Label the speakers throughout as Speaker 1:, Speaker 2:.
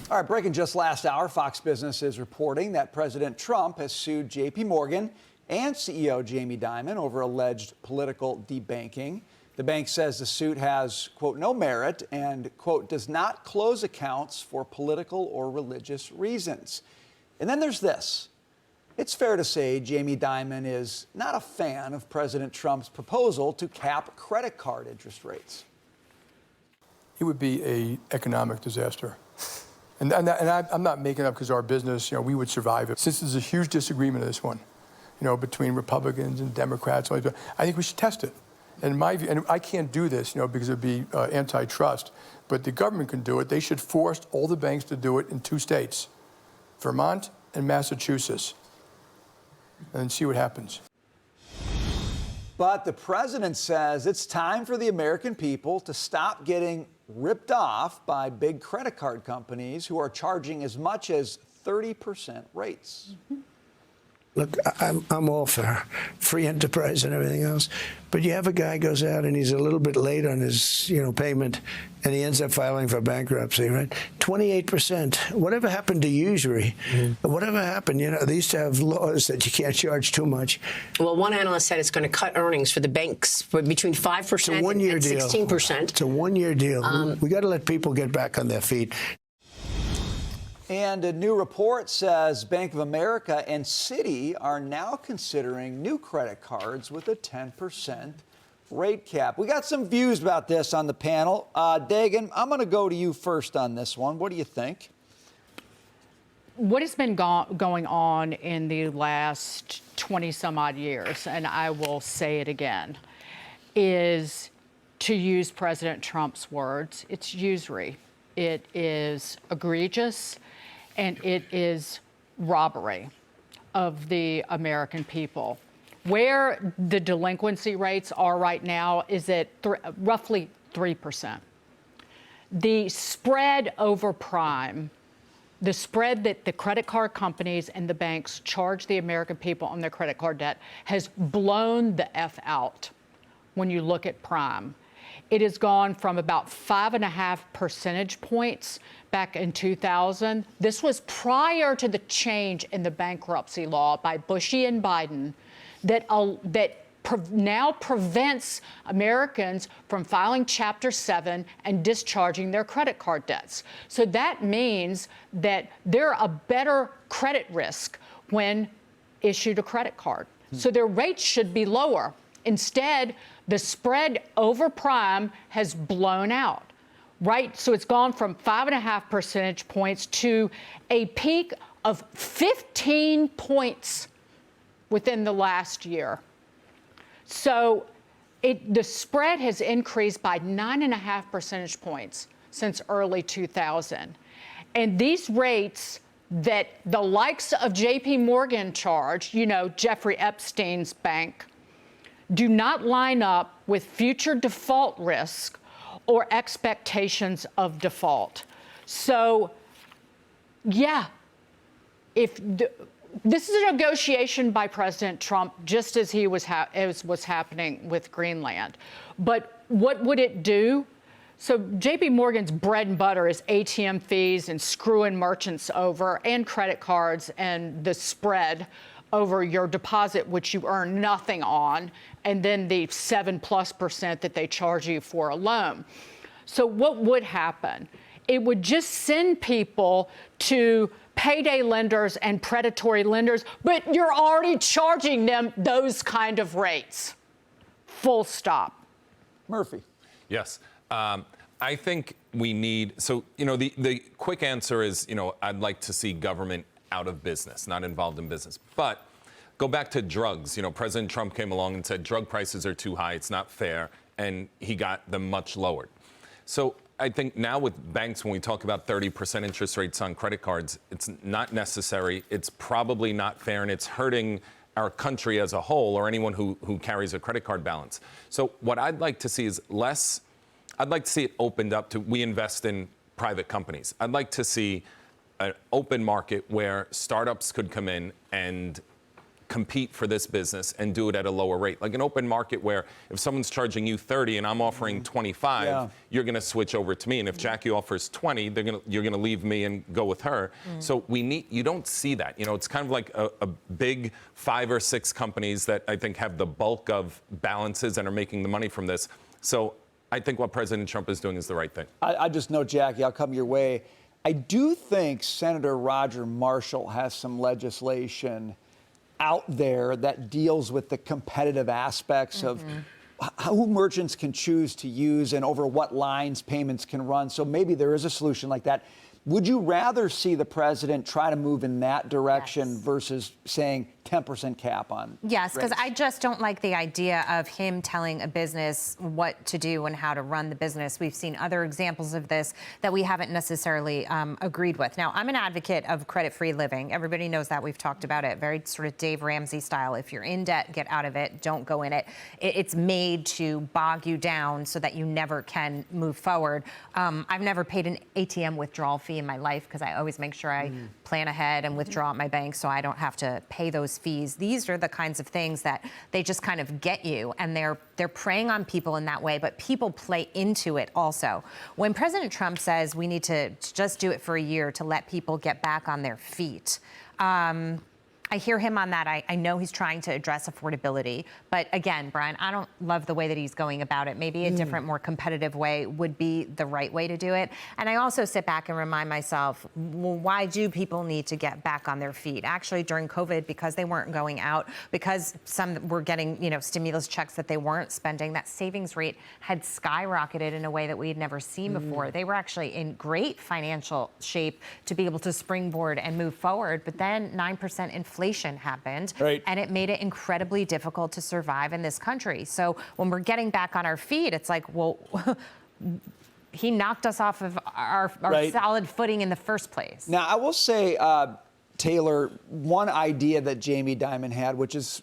Speaker 1: All right, breaking just last hour, Fox Business is reporting that President Trump has sued JPMorgan and CEO Jamie Dimon over alleged political debanking. The bank says the suit has, quote, no merit and, quote, does not close accounts for political or religious reasons. And then there's this. It's fair to say Jamie Dimon is not a fan of President Trump's proposal to cap credit card interest rates.
Speaker 2: It would be an economic disaster. And I'm not making it up because our business, we would survive it. Since there's a huge disagreement on this one, between Republicans and Democrats, I think we should test it. And in my view, and I can't do this, because it'd be antitrust, but the government can do it. They should force all the banks to do it in 2 states, Vermont and Massachusetts, and see what happens.
Speaker 1: But the president says it's time for the American people to stop getting ripped off by big credit card companies who are charging as much as 30% rates.
Speaker 3: Mm-hmm. Look, I'm all for free enterprise and everything else, but you have a guy goes out and he's a little bit late on his, payment, and he ends up filing for bankruptcy, right? 28%. Whatever happened to usury? Mm-hmm. Whatever happened? They used to have laws that you can't charge too much.
Speaker 4: Well, one analyst said it's going to cut earnings for the banks for between 5% and 16%.
Speaker 3: It's a one-year deal. We got to let people get back on their feet.
Speaker 1: And a new report says Bank of America and Citi are now considering new credit cards with a 10% rate cap. We got some views about this on the panel. Dagan, I'm going to go to you first on this one. What do you think?
Speaker 5: What has been going on in the last 20 some odd years, and I will say it again, is, to use President Trump's words, it's usury. It is egregious. And it is robbery of the American people. Where the delinquency rates are right now is at roughly 3%. The spread over prime, the spread that the credit card companies and the banks charge the American people on their credit card debt has blown the F out when you look at prime. It has gone from about 5.5 percentage points back in 2000. This was prior to the change in the bankruptcy law by Bushy and Biden that now prevents Americans from filing Chapter 7 and discharging their credit card debts. So that means that they're a better credit risk when issued a credit card. So their rates should be lower. Instead, the spread over prime has blown out, right? So it's gone from 5.5 percentage points to a peak of 15 points within the last year. So the spread has increased by 9.5 percentage points since early 2000. And these rates that the likes of JPMorgan charge, Jeffrey Epstein's bank, do not line up with future default risk or expectations of default. So, yeah, this is a negotiation by President Trump, just as as was happening with Greenland. But what would it do? So JPMorgan's bread and butter is ATM fees and screwing merchants over, and credit cards and the spread over your deposit, which you earn nothing on, and then the 7+% that they charge you for a loan. So what would happen? It would just send people to payday lenders and predatory lenders, but you're already charging them those kind of rates. Full stop.
Speaker 1: Murphy.
Speaker 6: Yes. I think we need, the quick answer is, I'd like to see government out of business, not involved in business. But go back to drugs. President Trump came along and said drug prices are too high, it's not fair, and he got them much lowered. So I think now with banks, when we talk about 30% interest rates on credit cards, it's not necessary, it's probably not fair, and it's hurting our country as a whole, or anyone who carries a credit card balance. So what I'd like to see is I'd like to see it opened up to, we invest in private companies. I'd like to see an open market where startups could come in and compete for this business and do it at a lower rate. Like an open market where if someone's charging you 30 and I'm offering 25, you're going to switch over to me. And if Jackie offers 20, you're going to leave me and go with her. So you don't see that. It's kind of like a big 5 or 6 companies that I think have the bulk of balances and are making the money from this. So I think what President Trump is doing is the right thing.
Speaker 1: I just know, Jackie, I'll come your way. I do think Senator Roger Marshall has some legislation out there that deals with the competitive aspects of who merchants can choose to use and over what lines payments can run. So maybe there is a solution like that. Would you rather see the president try to move in that direction versus saying 10% cap on
Speaker 7: Yes, because
Speaker 1: rates?
Speaker 7: I just don't like the idea of him telling a business what to do and how to run the business. We've seen other examples of this that we haven't necessarily agreed with. Now, I'm an advocate of credit-free living. Everybody knows that. We've talked about it. Very sort of Dave Ramsey style. If you're in debt, get out of it. Don't go in it. It's made to bog you down so that you never can move forward. I've never paid an ATM withdrawal fee in my life because I always make sure I plan ahead and withdraw at my bank so I don't have to pay those fees. These are the kinds of things that they just kind of get you, and they're preying on people in that way, but people play into it also. When President Trump says we need to just do it for a year to let people get back on their feet, I hear him on that. I know he's trying to address affordability. But again, Brian, I don't love the way that he's going about it. Maybe a different, more competitive way would be the right way to do it. And I also sit back and remind myself, well, why do people need to get back on their feet? Actually, during COVID, because they weren't going out, because some were getting, stimulus checks that they weren't spending, that savings rate had skyrocketed in a way that we had never seen before. They were actually in great financial shape to be able to springboard and move forward. But then 9% inflation happened, and it made it incredibly difficult to survive in this country. So when we're getting back on our feet, it's like, well, he knocked us off of our solid footing in the first place.
Speaker 1: Now, I will say, Taylor, one idea that Jamie Dimon had, which is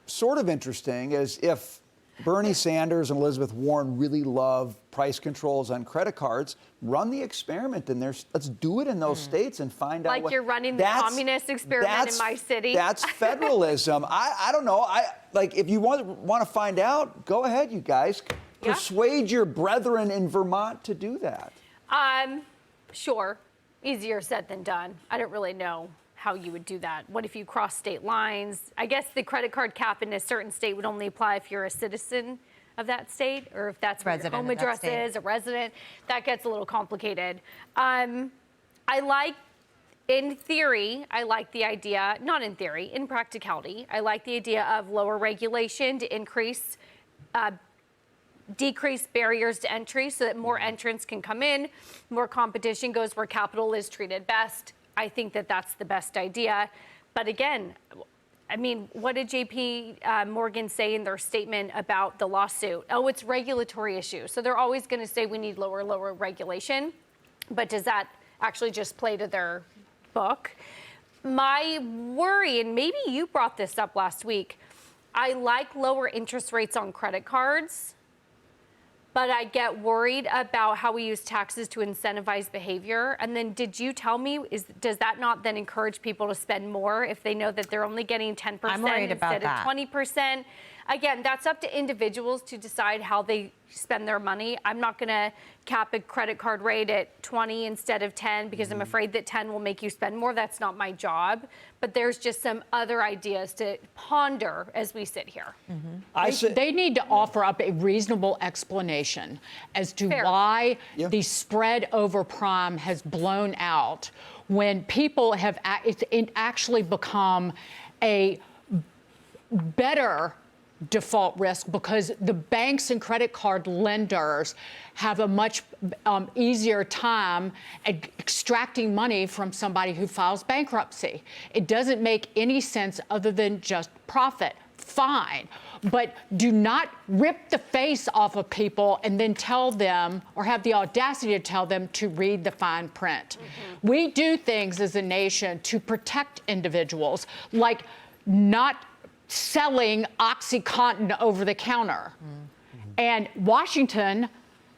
Speaker 1: sort of interesting, is if Bernie Sanders and Elizabeth Warren really love price controls on credit cards, run the experiment in there. Let's do it in those states and find out.
Speaker 8: Like you're running the communist experiment in my city.
Speaker 1: That's federalism. I don't know. If you want to find out, go ahead, you guys. Persuade your brethren in Vermont to do that.
Speaker 8: Sure. Easier said than done. I don't really know how you would do that. What if you cross state lines? I guess the credit card cap in a certain state would only apply if you're a citizen of that state, or if that's where your home address is, a resident. That gets a little complicated. In theory, I like the idea, not in theory, in practicality, I like the idea of lower regulation to decrease barriers to entry so that more entrants can come in, more competition goes where capital is treated best. I think that that's the best idea. But again, I mean, what did JPMorgan say in their statement about the lawsuit? Oh, it's regulatory issue. So they're always going to say we need lower regulation. But does that actually just play to their book? My worry, and maybe you brought this up last week, I like lower interest rates on credit cards, but I get worried about how we use taxes to incentivize behavior. And then did you tell me, does that not then encourage people to spend more if they know that they're only getting 10% instead of 20%? Again, that's up to individuals to decide how they spend their money. I'm not going to cap a credit card rate at 20 instead of 10 because I'm afraid that 10 will make you spend more. That's not my job. But there's just some other ideas to ponder as we sit here.
Speaker 5: They need to offer up a reasonable explanation as to why the spread over prime has blown out when people have actually become a better default risk because the banks and credit card lenders have a much easier time at extracting money from somebody who files bankruptcy. It doesn't make any sense other than just profit. Fine. But do not rip the face off of people and then tell them or have the audacity to tell them to read the fine print. We do things as a nation to protect individuals, like not selling OxyContin over the counter. And Washington,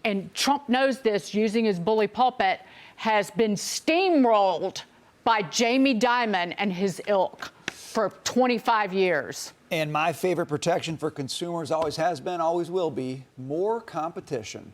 Speaker 5: and Trump knows this using his bully pulpit, has been steamrolled by Jamie Dimon and his ilk. for 25 years.
Speaker 1: And my favorite protection for consumers always has been, always will be, more competition.